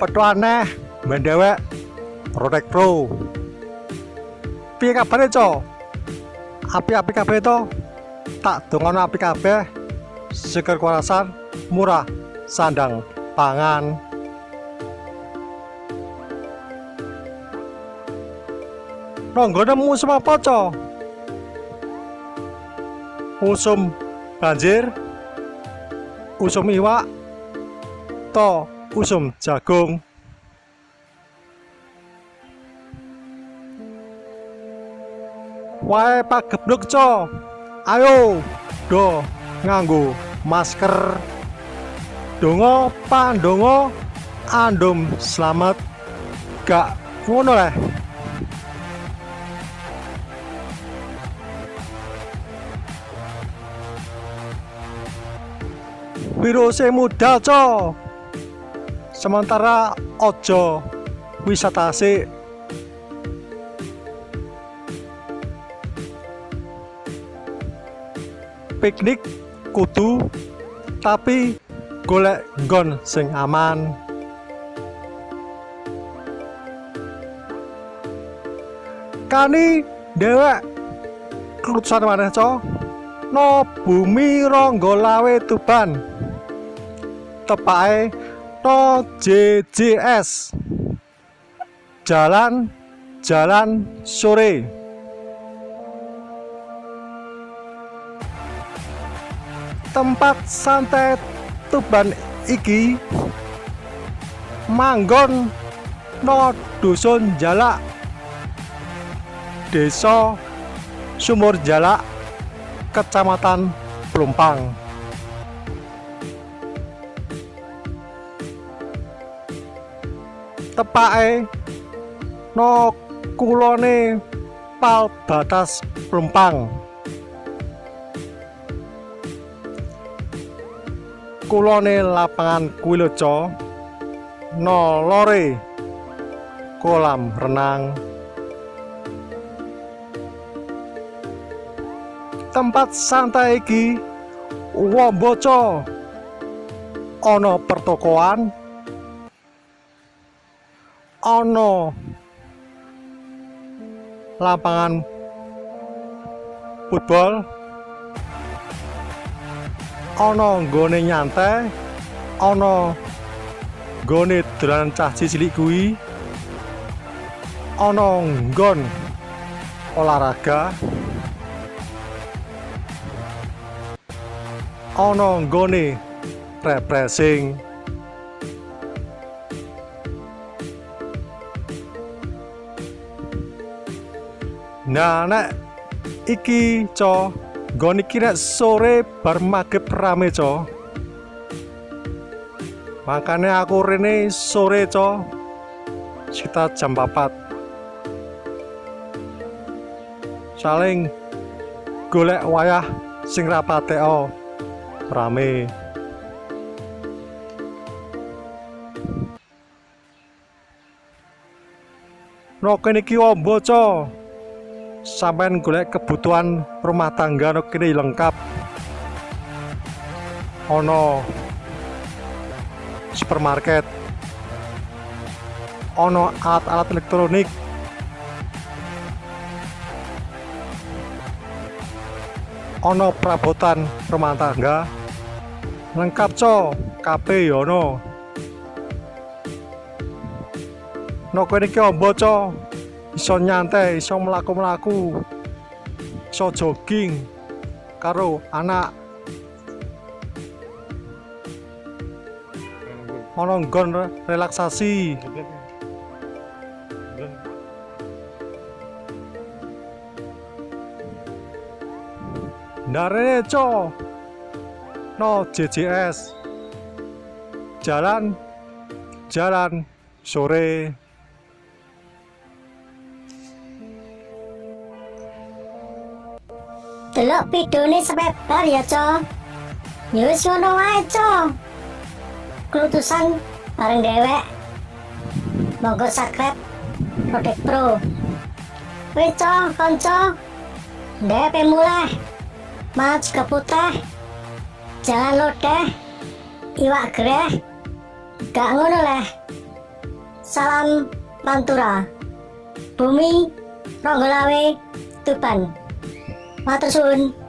Petu aneh mendewek Rodex Pro. Piye kabare, Co? Api-api kabeh to? Tak dongono api kabeh. Seger kewarasan, murah, sandang pangan. Ronggone musim apa, Co? Usum banjir, usum iwak, to usum jagung. Wae pagebluk, Co. Ayo do nganggo masker. Dongo pandongo andum selamat. Gak ngono leh. Virusnya muda, Co. Sementara ojo wisata sih. Piknik kudu tapi golek nggon sing aman. Kani dewek kelutusan maneh, Co. No bumi Ronggo Lawe Tuban. Tepake no JJS. Jalan Jalan sore. Tempat Santai Tuban iki manggon no dusun Jalak, Desa Sumurjalak, Kecamatan Plumpang. Tepake no kulone pal batas Plumpang. Kulone lapangan kuwi lho, Co. No lore kolam renang. Tempat santai iki wombo, Co. Ana pertokoan, ana lapangan football, ana nggone nyantai, ana nggone dolanan cah cilik kuwi, ana nggon olahraga, ana nggone refreshing. Nah, nek iki, Co, nggon iki nek sore bar maghrib rame, Co. Makane aku rene sore, Co, sekitar jam 4. Saling golek wayah sing ra pateko rame. No kene iki ombo, Co. Sampeyan golek kebutuhan rumah tangga no kene lengkap. Ono supermarket, ono alat-alat elektronik, ono perabotan rumah tangga lengkap, Co. Kabeh yo ono. No kene iki ombo, Co. Iso nyantai, iso mlaku-mlaku, iso jogging karo anak. Ono nggon relaksasi. Ndarene, Co. No JJS. Jalan Jalan sore. Delok videone sampe bar ya, Co. Ya wis ngono wae, Co. Kelutusan bareng dewek. Monggo subscribe Rodex Pro. Wis, Co, kanca. Ndek mulai. Mas keputih. Jangan lodeh. Iwak greh. Gak ngono leh. Salam Pantura. Bumi Ronggolawe Tuban. Matur suwun.